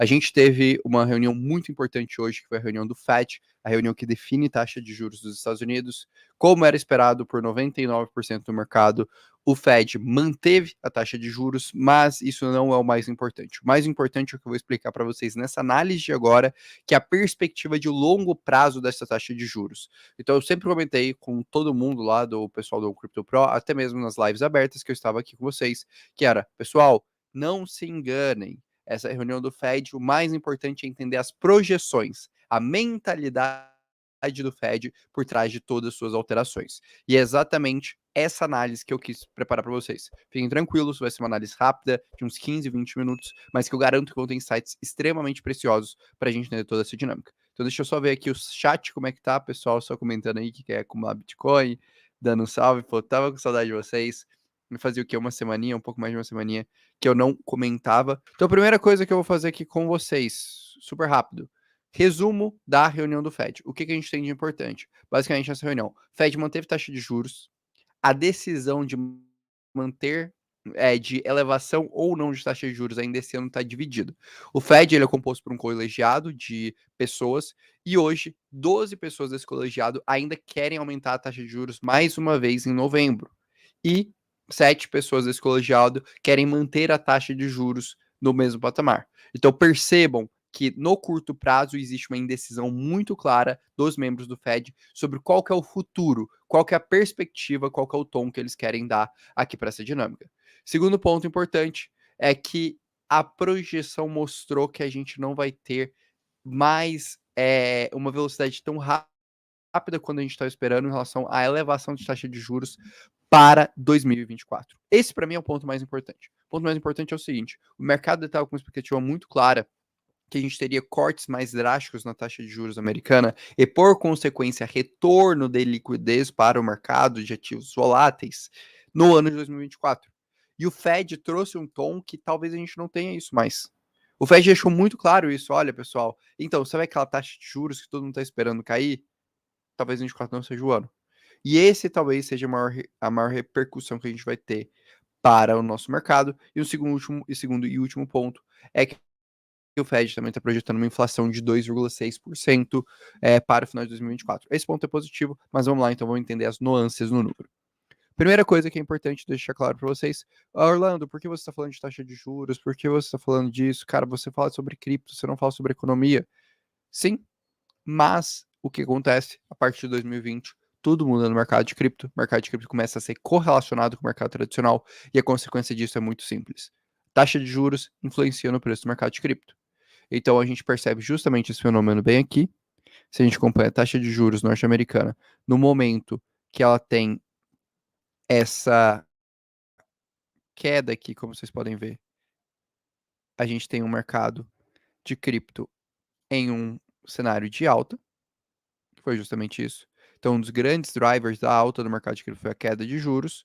A gente teve uma reunião muito importante hoje, que foi a reunião do FED, a reunião que define taxa de juros dos Estados Unidos. Como era esperado por 99% do mercado, o Fed manteve a taxa de juros, mas isso não é o mais importante. O mais importante é o que eu vou explicar para vocês nessa análise de agora, que é a perspectiva de longo prazo dessa taxa de juros. Então, eu sempre comentei com todo mundo lá do pessoal do Crypto Pro, até mesmo nas lives abertas que eu estava aqui com vocês, que era, pessoal, não se enganem. Essa reunião do Fed, o mais importante é entender as projeções, a mentalidade do Fed por trás de todas as suas alterações. E é exatamente essa análise que eu quis preparar para vocês. Fiquem tranquilos, vai ser uma análise rápida, de uns 15, 20 minutos, mas que eu garanto que vão ter insights extremamente preciosos para a gente entender toda essa dinâmica. Então deixa eu só ver aqui o chat, como é que tá, pessoal, só comentando aí que quer acumular Bitcoin, dando um salve, pô, tava com saudade de vocês. Me fazia o quê? Uma semaninha, um pouco mais de uma semaninha, que eu não comentava. Então a primeira coisa que eu vou fazer aqui com vocês, super rápido, resumo da reunião do Fed. O que a gente tem de importante? Basicamente, nessa reunião, Fed manteve taxa de juros, a decisão de manter de elevação ou não de taxa de juros ainda esse ano está dividido. O Fed ele é composto por um colegiado de pessoas e hoje 12 pessoas desse colegiado ainda querem aumentar a taxa de juros mais uma vez em novembro. E 7 pessoas desse colegiado querem manter a taxa de juros no mesmo patamar. Então percebam que no curto prazo existe uma indecisão muito clara dos membros do Fed sobre qual que é o futuro, qual que é a perspectiva, qual que é o tom que eles querem dar aqui para essa dinâmica. Segundo ponto importante é que a projeção mostrou que a gente não vai ter mais uma velocidade tão rápida quanto a gente está esperando em relação à elevação de taxa de juros para 2024. Esse, para mim, é o ponto mais importante. O ponto mais importante é o seguinte: o mercado estava com uma expectativa muito clara que a gente teria cortes mais drásticos na taxa de juros americana e, por consequência, retorno de liquidez para o mercado de ativos voláteis no ano de 2024. E o Fed trouxe um tom que talvez a gente não tenha isso mais. O Fed deixou muito claro isso. Olha, pessoal, então, sabe aquela taxa de juros que todo mundo está esperando cair? Talvez 24 não seja o ano. E esse talvez seja a maior repercussão que a gente vai ter para o nosso mercado. E o segundo e último ponto é que o Fed também está projetando uma inflação de 2,6% para o final de 2024. Esse ponto é positivo, mas vamos lá, então vamos entender as nuances no número. Primeira coisa que é importante deixar claro para vocês, Orlando, por que você está falando de taxa de juros? Por que você está falando disso? Cara, você fala sobre cripto, você não fala sobre economia. Sim, mas o que acontece a partir de 2020? Tudo muda no mercado de cripto. O mercado de cripto começa a ser correlacionado com o mercado tradicional e a consequência disso é muito simples. Taxa de juros influencia no preço do mercado de cripto. Então a gente percebe justamente esse fenômeno bem aqui. Se a gente acompanha a taxa de juros norte-americana no momento que ela tem essa queda aqui, como vocês podem ver, a gente tem um mercado de cripto em um cenário de alta, que foi justamente isso. Então, um dos grandes drivers da alta do mercado de cripto foi a queda de juros,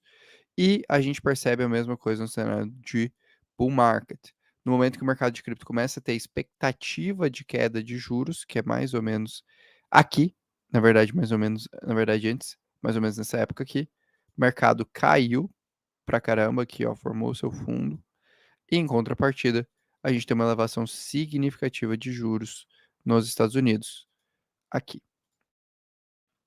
e a gente percebe a mesma coisa no cenário de bull market. No momento que o mercado de cripto começa a ter expectativa de queda de juros, que é mais ou menos aqui, na verdade, mais ou menos, na verdade, antes, mais ou menos nessa época aqui, o mercado caiu pra caramba aqui, ó, formou o seu fundo, e em contrapartida, a gente tem uma elevação significativa de juros nos Estados Unidos, aqui.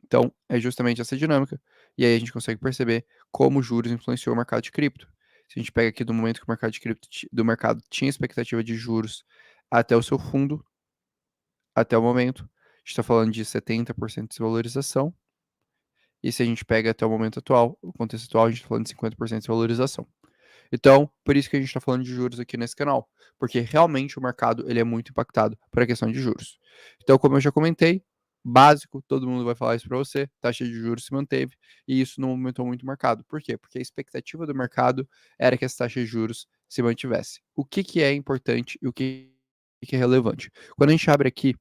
Então, é justamente essa dinâmica. E aí a gente consegue perceber como os juros influenciou o mercado de cripto. Se a gente pega aqui do momento que o mercado de cripto do mercado tinha expectativa de juros até o seu fundo, até o momento, a gente está falando de 70% de desvalorização. E se a gente pega até o momento atual, o contexto atual, a gente está falando de 50% de valorização. Então, por isso que a gente está falando de juros aqui nesse canal, porque realmente o mercado ele é muito impactado por a questão de juros. Então, como eu já comentei, básico, todo mundo vai falar isso para você, taxa de juros se manteve, e isso não aumentou muito o mercado. Por quê? Porque a expectativa do mercado era que essa taxa de juros se mantivesse. O que, que é importante e o que é relevante? Quando a gente abre aqui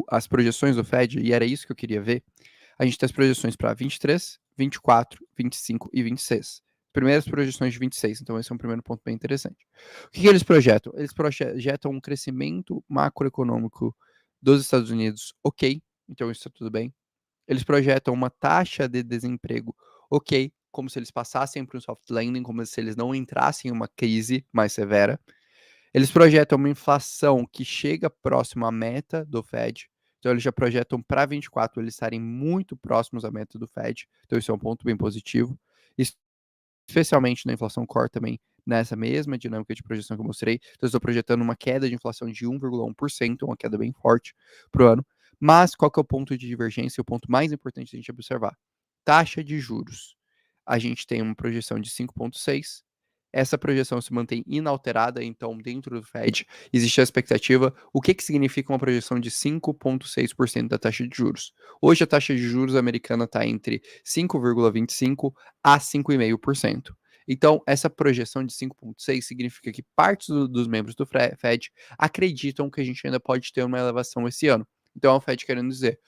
as projeções do Fed, e era isso que eu queria ver, a gente tem as projeções para 23, 24, 25 e 26. Primeiras projeções de 26, então esse é um primeiro ponto bem interessante. O que eles projetam? Eles projetam um crescimento macroeconômico dos Estados Unidos ok, então isso está tudo bem. Eles projetam uma taxa de desemprego ok, como se eles passassem para um soft landing, como se eles não entrassem em uma crise mais severa. Eles projetam uma inflação que chega próximo à meta do Fed, então eles já projetam para 24 eles estarem muito próximos à meta do Fed, então isso é um ponto bem positivo, especialmente na inflação core também, nessa mesma dinâmica de projeção que eu mostrei, então eu estou projetando uma queda de inflação de 1,1%, uma queda bem forte para o ano, mas qual que é o ponto de divergência, o ponto mais importante de a gente observar? Taxa de juros. A gente tem uma projeção de 5,6%, essa projeção se mantém inalterada, então dentro do Fed existe a expectativa. O que significa uma projeção de 5,6% da taxa de juros? Hoje a taxa de juros americana está entre 5,25% a 5,5%. Então, essa projeção de 5,6 significa que partes dos membros do Fed acreditam que a gente ainda pode ter uma elevação esse ano. Então, é o Fed querendo dizer: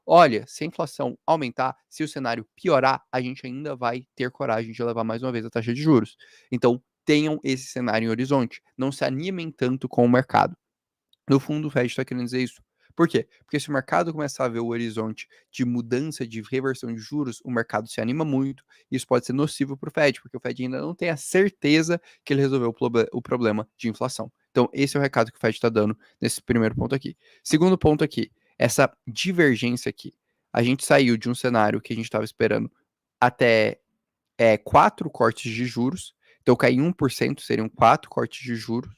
olha, se a inflação aumentar, se o cenário piorar, a gente ainda vai ter coragem de elevar mais uma vez a taxa de juros. Então, tenham esse cenário em horizonte. Não se animem tanto com o mercado. No fundo, o Fed está querendo dizer isso. Por quê? Porque se o mercado começar a ver o horizonte de mudança, de reversão de juros, o mercado se anima muito. E isso pode ser nocivo para o Fed, porque o Fed ainda não tem a certeza que ele resolveu o problema de inflação. Então, esse é o recado que o Fed está dando nesse primeiro ponto aqui. Segundo ponto aqui, essa divergência aqui. A gente saiu de um cenário que a gente estava esperando até 4 cortes de juros. Então, cair 1% seriam 4 cortes de juros.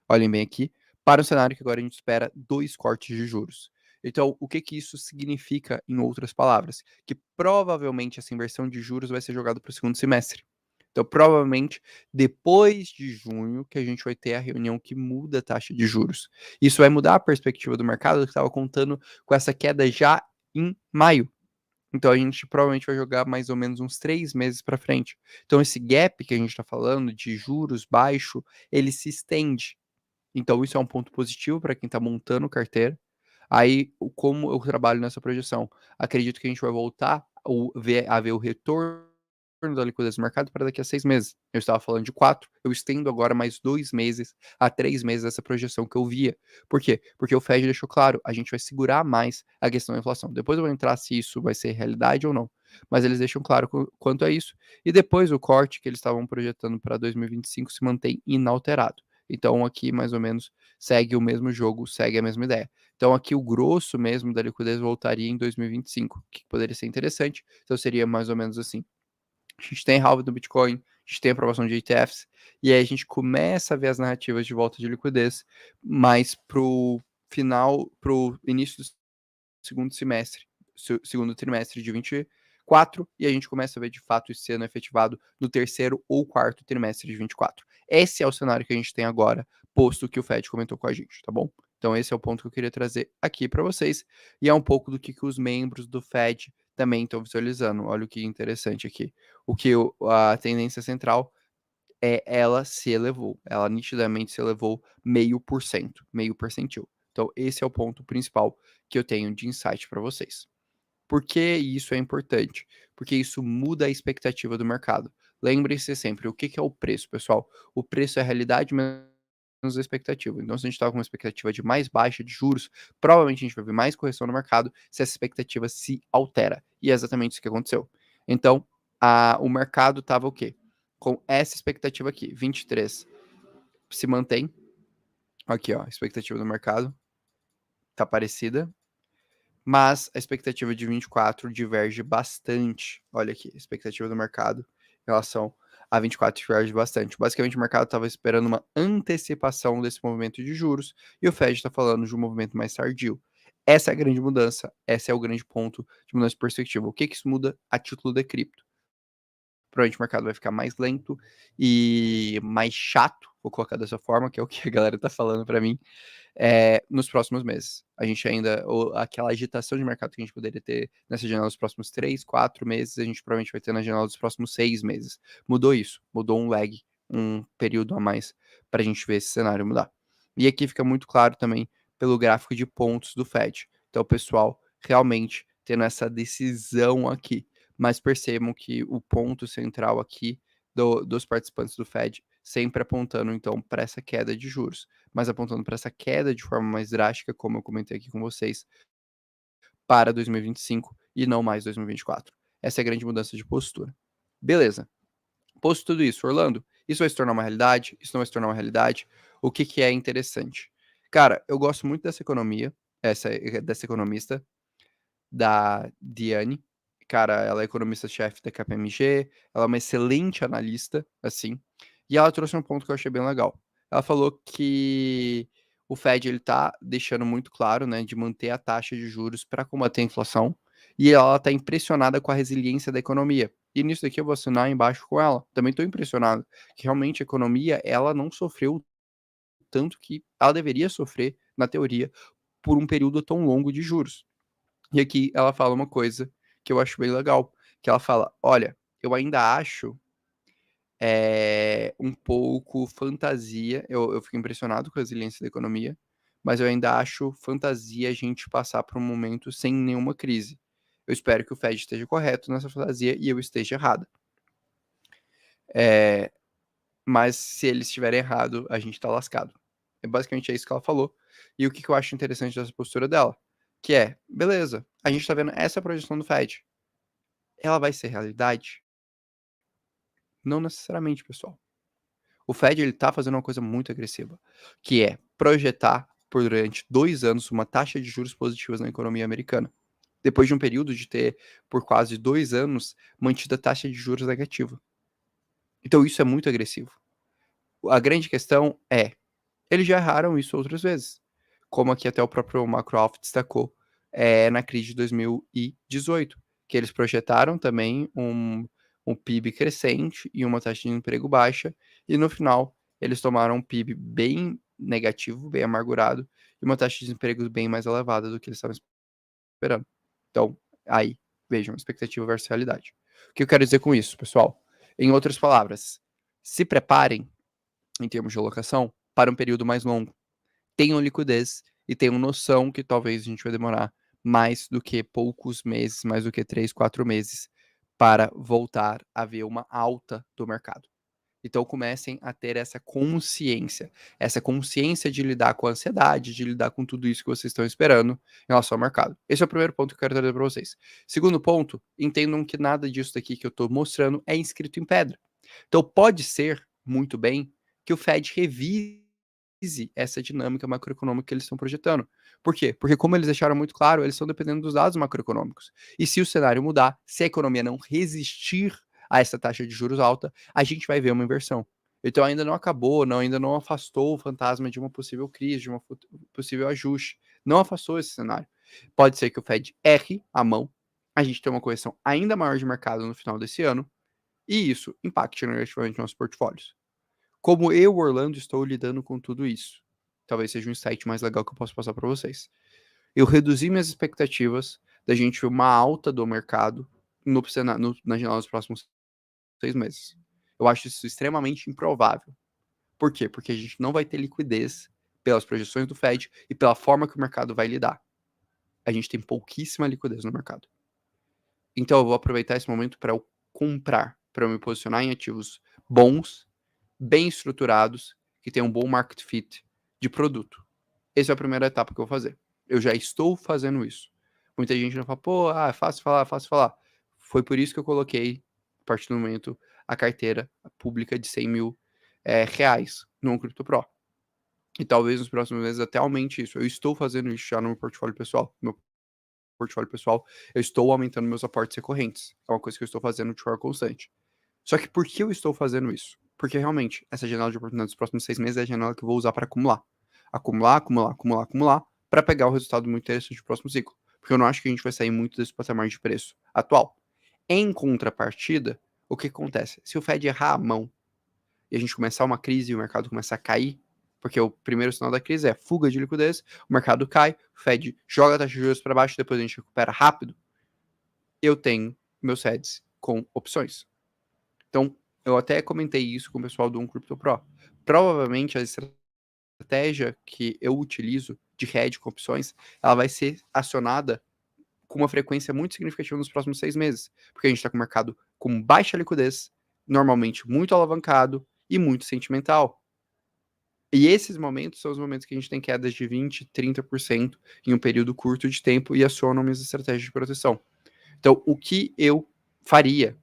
Olhem bem aqui, para um cenário que agora a gente espera 2 cortes de juros. Então, o que que isso significa em outras palavras? Que provavelmente essa inversão de juros vai ser jogada para o segundo semestre. Então, provavelmente, depois de junho, que a gente vai ter a reunião que muda a taxa de juros. Isso vai mudar a perspectiva do mercado, que estava contando com essa queda já em maio. Então, a gente provavelmente vai jogar mais ou menos uns 3 meses para frente. Então, esse gap que a gente está falando de juros baixo, ele se estende. Então isso é um ponto positivo para quem está montando carteira. Aí, como eu trabalho nessa projeção? Acredito que a gente vai voltar a ver o retorno da liquidez do mercado para daqui a 6 meses. Eu estava falando de 4, eu estendo agora mais 2 meses a 3 meses essa projeção que eu via. Por quê? Porque o Fed deixou claro, a gente vai segurar mais a questão da inflação. Depois eu vou entrar se isso vai ser realidade ou não. Mas eles deixam claro quanto a isso. E depois o corte que eles estavam projetando para 2025 se mantém inalterado. Então aqui mais ou menos segue o mesmo jogo, segue a mesma ideia. Então aqui o grosso mesmo da liquidez voltaria em 2025, que poderia ser interessante. Então seria mais ou menos assim. A gente tem halving do Bitcoin, a gente tem aprovação de ETFs, e aí a gente começa a ver as narrativas de volta de liquidez, mas pro início do segundo semestre, segundo trimestre de 24, e a gente começa a ver de fato isso sendo efetivado no terceiro ou quarto trimestre de 24. Esse é o cenário que a gente tem agora, posto que o Fed comentou com a gente, tá bom? Então esse é o ponto que eu queria trazer aqui para vocês, e é um pouco do que os membros do Fed também estão visualizando. Olha o que interessante aqui. O que a tendência central ela se elevou, ela nitidamente se elevou 0,5%, meio percentil. Então, esse é o ponto principal que eu tenho de insight para vocês. Por que isso é importante? Porque isso muda a expectativa do mercado. Lembrem-se sempre, o que é o preço, pessoal? O preço é a realidade menos a expectativa. Então, se a gente estava com uma expectativa de mais baixa de juros, provavelmente a gente vai ver mais correção no mercado se essa expectativa se altera. E é exatamente isso que aconteceu. Então, o mercado estava o quê? Com essa expectativa aqui, 23 se mantém. Aqui, ó, a expectativa do mercado tá parecida, mas a expectativa de 24 diverge bastante. Olha aqui, a expectativa do mercado em relação a 24 diverge bastante. Basicamente, o mercado estava esperando uma antecipação desse movimento de juros e o Fed está falando de um movimento mais tardio. Essa é a grande mudança, esse é o grande ponto de mudança de perspectiva. O que isso muda a título de cripto? Provavelmente o mercado vai ficar mais lento e mais chato, vou colocar dessa forma, que é o que a galera tá falando para mim, nos próximos meses. A gente ainda, aquela agitação de mercado que a gente poderia ter nessa janela dos próximos 3, 4 meses, a gente provavelmente vai ter na janela dos próximos 6 meses. Mudou isso, mudou um lag, um período a mais para a gente ver esse cenário mudar. E aqui fica muito claro também pelo gráfico de pontos do Fed. Então, o pessoal realmente tendo essa decisão aqui. Mas percebam que o ponto central aqui dos participantes do Fed sempre apontando então para essa queda de juros, mas apontando para essa queda de forma mais drástica, como eu comentei aqui com vocês, para 2025 e não mais 2024. Essa é a grande mudança de postura. Beleza. Posto tudo isso, Orlando, Isso vai se tornar uma realidade? Isso não vai se tornar uma realidade? O que que é interessante? Cara, eu gosto muito dessa dessa economista, da Diane. Cara, ela é economista-chefe da KPMG, ela é uma excelente analista, assim, e ela trouxe um ponto que eu achei bem legal. Ela falou que o Fed ele tá deixando muito claro, né, de manter a taxa de juros para combater a inflação, e ela tá impressionada com a resiliência da economia. E nisso daqui eu vou assinar embaixo com ela. Também estou impressionado que realmente a economia, ela não sofreu tanto que ela deveria sofrer, na teoria, por um período tão longo de juros. E aqui ela fala uma coisa que eu acho bem legal, que ela fala: "Olha, eu ainda acho, um pouco fantasia, eu fico impressionado com a resiliência da economia, mas eu ainda acho fantasia a gente passar por um momento sem nenhuma crise. Eu espero que o Fed esteja correto nessa fantasia e eu esteja errada. Eh, mas se ele estiver errado, a gente tá lascado". Basicamente é isso que ela falou. E o que que eu acho interessante dessa postura dela, que é: beleza, a gente tá vendo essa projeção do Fed. Ela vai ser realidade? Não necessariamente, pessoal. O Fed ele tá fazendo uma coisa muito agressiva, que é projetar por durante 2 anos uma taxa de juros positivas na economia americana, depois de um período de ter, por quase 2 anos, mantido a taxa de juros negativa. Então isso é muito agressivo. A grande questão é, eles já erraram isso outras vezes, como aqui até o próprio Macroft destacou, na crise de 2018, que eles projetaram também um PIB crescente e uma taxa de emprego baixa, e no final eles tomaram um PIB bem negativo, bem amargurado, e uma taxa de desemprego bem mais elevada do que eles estavam esperando. Então, aí, vejam, expectativa versus realidade. O que eu quero dizer com isso, pessoal? Em outras palavras, se preparem, em termos de alocação, para um período mais longo. Tenham liquidez e tenham noção que talvez a gente vai demorar mais do que poucos meses, mais do que 3, 4 meses, para voltar a ver uma alta do mercado. Então comecem a ter essa consciência de lidar com a ansiedade, de lidar com tudo isso que vocês estão esperando em relação ao mercado. Esse é o primeiro ponto que eu quero trazer para vocês. Segundo ponto, entendam que nada disso daqui que eu estou mostrando é escrito em pedra. Então pode ser, muito bem, que o Fed revise essa dinâmica macroeconômica que eles estão projetando. Por quê? Porque, como eles deixaram muito claro, eles estão dependendo dos dados macroeconômicos. E se o cenário mudar, se a economia não resistir a essa taxa de juros alta, a gente vai ver uma inversão. Então ainda não acabou, ainda não afastou o fantasma de uma possível crise, de um possível ajuste. Não afastou esse cenário. Pode ser que o Fed erre a mão, a gente tenha uma correção ainda maior de mercado no final desse ano, e isso impacte negativamente nossos portfólios. Como eu, Orlando, estou lidando com tudo isso? Talvez seja um insight mais legal que eu posso passar para vocês. Eu reduzi minhas expectativas da gente ver uma alta do mercado na janela dos próximos 6 meses. Eu acho isso extremamente improvável. Por quê? Porque a gente não vai ter liquidez pelas projeções do Fed e pela forma que o mercado vai lidar. A gente tem pouquíssima liquidez no mercado. Então eu vou aproveitar esse momento para eu comprar, para eu me posicionar em ativos bons, bem estruturados, que tenham um bom market fit de produto. Essa é a primeira etapa que eu vou fazer. Eu já estou fazendo isso. Muita gente não fala, pô, é fácil falar, é fácil falar. Foi por isso que eu coloquei, a partir do momento, a carteira pública de 100 mil reais no Crypto Pro. E talvez nos próximos meses até aumente isso. Eu estou fazendo isso já no meu portfólio pessoal. No meu portfólio pessoal, eu estou aumentando meus aportes recorrentes. É uma coisa que eu estou fazendo de forma constante. Só que por que eu estou fazendo isso? Porque realmente, essa janela de oportunidade dos próximos 6 meses é a janela que eu vou usar para acumular. Acumular, acumular, acumular, acumular, para pegar o resultado muito interessante do próximo ciclo. Porque eu não acho que a gente vai sair muito desse patamar de preço atual. Em contrapartida, o que acontece? Se o Fed errar a mão e a gente começar uma crise e o mercado começar a cair, porque o primeiro sinal da crise é fuga de liquidez, o mercado cai, o Fed joga a taxa de juros para baixo, depois a gente recupera rápido, eu tenho meus heads com opções. Então, eu até comentei isso com o pessoal do Crypto Pro. Provavelmente a estratégia que eu utilizo de hedge com opções, ela vai ser acionada com uma frequência muito significativa nos próximos 6 meses, porque a gente está com o mercado com baixa liquidez, normalmente muito alavancado e muito sentimental. E esses momentos são os momentos que a gente tem quedas de 20%, 30% em um período curto de tempo e acionam minhas estratégias de proteção. Então, o que eu faria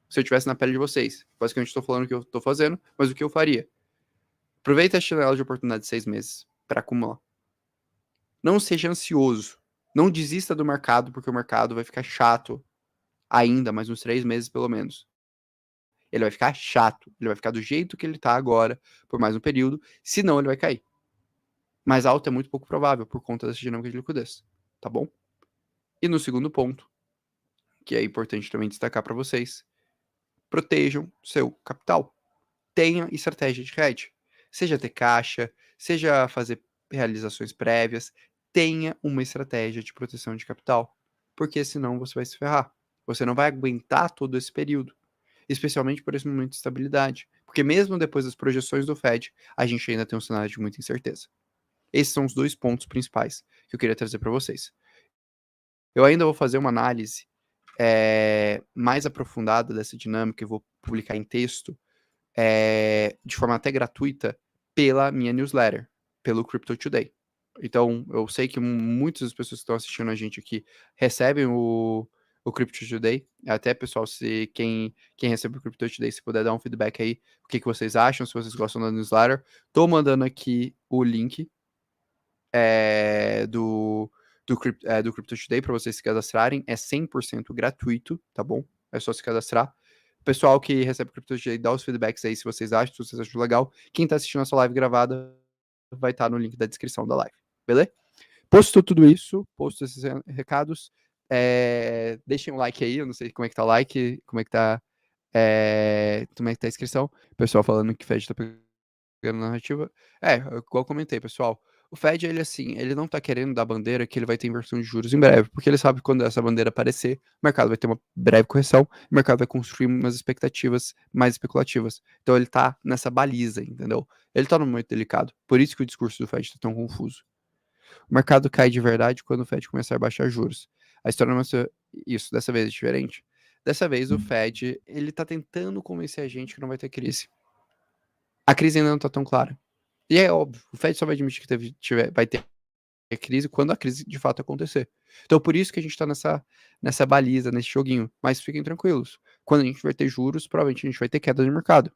Se eu estivesse na pele de vocês. Basicamente, estou falando o que eu estou fazendo, mas o que eu faria. Aproveita a janela de oportunidade de 6 meses para acumular. Não seja ansioso. Não desista do mercado, porque o mercado vai ficar chato ainda, mais uns 3 meses pelo menos. Ele vai ficar chato. Ele vai ficar do jeito que ele tá agora, por mais um período, senão ele vai cair. Mas alta é muito pouco provável, por conta dessa dinâmica de liquidez. Tá bom? E no segundo ponto, que é importante também destacar para vocês, protejam seu capital. Tenha estratégia de hedge. Seja ter caixa, seja fazer realizações prévias, tenha uma estratégia de proteção de capital, porque senão você vai se ferrar. Você não vai aguentar todo esse período, especialmente por esse momento de estabilidade, porque mesmo depois das projeções do Fed, a gente ainda tem um cenário de muita incerteza. Esses são os 2 pontos principais que eu queria trazer para vocês. Eu ainda vou fazer uma análise mais aprofundada dessa dinâmica, eu vou publicar em texto, de forma até gratuita, pela minha newsletter, pelo Crypto Today. Então, eu sei que muitas das pessoas que estão assistindo a gente aqui recebem o Crypto Today. Até, pessoal, se quem recebe o Crypto Today, se puder dar um feedback aí, o que vocês acham, se vocês gostam da newsletter. Tô mandando aqui o link do Crypto Today para vocês se cadastrarem. É 100% gratuito, tá bom? É só se cadastrar. Pessoal que recebe o Crypto Today, dá os feedbacks aí se vocês acham legal. Quem tá assistindo essa live gravada vai estar no link da descrição da live, beleza? Posto tudo isso, posto esses recados, deixem um like aí, eu não sei como é que tá o like, como é que tá a inscrição. Pessoal falando que Fed tá pegando narrativa. Igual eu comentei, pessoal. O Fed, ele assim, ele não tá querendo dar bandeira que ele vai ter inversão de juros em breve, porque ele sabe que quando essa bandeira aparecer, o mercado vai ter uma breve correção, o mercado vai construir umas expectativas mais especulativas. Então ele tá nessa baliza, entendeu? Ele tá num momento delicado. Por isso que o discurso do Fed tá tão confuso. O mercado cai de verdade quando o Fed começar a baixar juros. A história não é isso, dessa vez é diferente. Dessa vez o Fed, ele tá tentando convencer a gente que não vai ter crise. A crise ainda não tá tão clara. E é óbvio, o Fed só vai admitir que vai ter crise quando a crise de fato acontecer. Então, por isso que a gente tá nessa baliza, nesse joguinho. Mas fiquem tranquilos. Quando a gente vai ter juros, provavelmente a gente vai ter queda de mercado.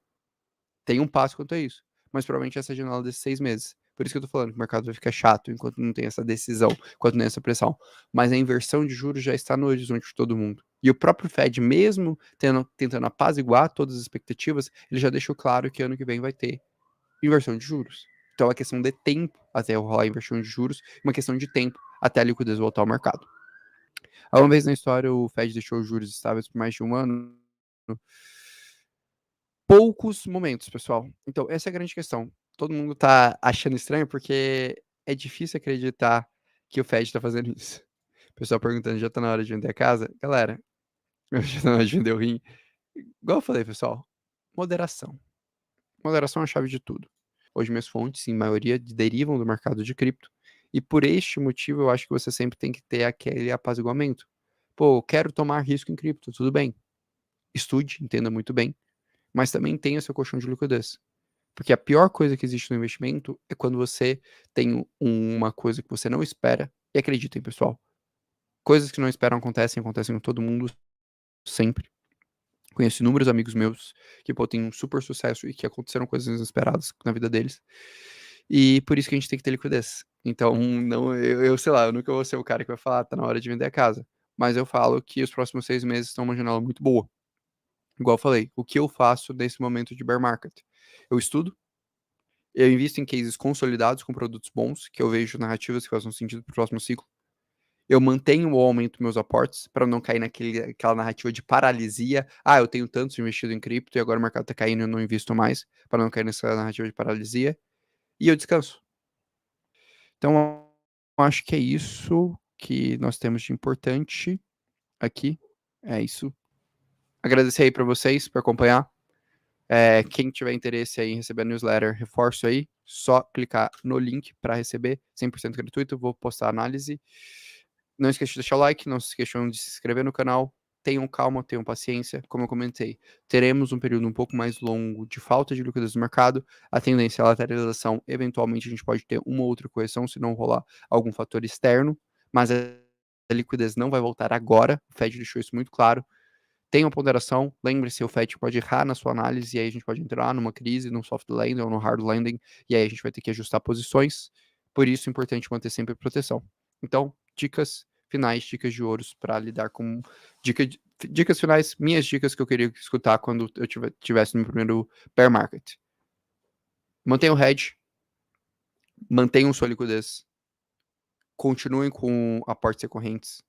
Tem um passo quanto a isso. Mas provavelmente essa janela desses 6 meses. Por isso que eu tô falando que o mercado vai ficar chato enquanto não tem essa decisão, enquanto não tem essa pressão. Mas a inversão de juros já está no horizonte de todo mundo. E o próprio Fed, mesmo tentando apaziguar todas as expectativas, ele já deixou claro que ano que vem vai ter inversão de juros. Então é uma questão de tempo até rolar a inversão de juros, uma questão de tempo até a liquidez voltar ao mercado. Uma vez na história, o Fed deixou os juros estáveis por mais de um ano. Poucos momentos, pessoal. Então, essa é a grande questão. Todo mundo tá achando estranho porque é difícil acreditar que o Fed tá fazendo isso. O pessoal perguntando, já tá na hora de vender a casa? Galera, já tá na hora de vender o rim. Igual eu falei, pessoal, moderação. Moderação é a chave de tudo. Hoje minhas fontes, em maioria, derivam do mercado de cripto. E por este motivo, eu acho que você sempre tem que ter aquele apaziguamento. Pô, quero tomar risco em cripto, tudo bem. Estude, entenda muito bem, mas também tenha seu colchão de liquidez. Porque a pior coisa que existe no investimento é quando você tem uma coisa que você não espera. E acreditem, pessoal, coisas que não esperam acontecem com todo mundo sempre. Conheço inúmeros amigos meus que, pô, têm um super sucesso e que aconteceram coisas inesperadas na vida deles. E por isso que a gente tem que ter liquidez. Então, não, eu sei lá, eu nunca vou ser o cara que vai falar, tá na hora de vender a casa. Mas eu falo que os próximos 6 meses estão uma janela muito boa. Igual eu falei, o que eu faço nesse momento de bear market? Eu estudo, eu invisto em cases consolidados com produtos bons, que eu vejo narrativas que façam sentido pro próximo ciclo. Eu mantenho ou aumento meus aportes para não cair naquela narrativa de paralisia. Eu tenho tantos investido em cripto e agora o mercado tá caindo e eu não invisto mais, para não cair nessa narrativa de paralisia. E eu descanso. Então, eu acho que é isso que nós temos de importante aqui. É isso. Agradecer aí para vocês por acompanhar. Quem tiver interesse aí em receber a newsletter, reforço aí. Só clicar no link para receber, 100% gratuito. Vou postar a análise. Não esqueça de deixar o like, não se esqueçam de se inscrever no canal. Tenham calma, tenham paciência. Como eu comentei, teremos um período um pouco mais longo de falta de liquidez no mercado. A tendência é a lateralização. Eventualmente, a gente pode ter uma ou outra correção se não rolar algum fator externo. Mas a liquidez não vai voltar agora. O Fed deixou isso muito claro. tenham ponderação, lembre-se, o FED pode errar na sua análise, e aí a gente pode entrar numa crise, num soft landing ou no hard landing, e aí a gente vai ter que ajustar posições, por isso é importante manter sempre proteção. Então, dicas finais, dicas de ouros para lidar com... Dicas finais, minhas dicas que eu queria escutar quando eu tivesse no primeiro bear market. Mantenham o hedge, mantenham sua liquidez, continuem com aportes recorrentes,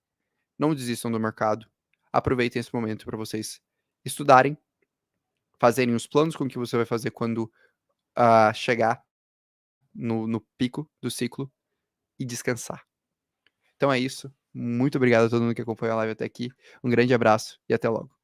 não desistam do mercado, aproveitem esse momento para vocês estudarem, fazerem os planos com o que você vai fazer quando chegar no pico do ciclo e descansar. Então é isso. Muito obrigado a todo mundo que acompanhou a live até aqui. Um grande abraço e até logo.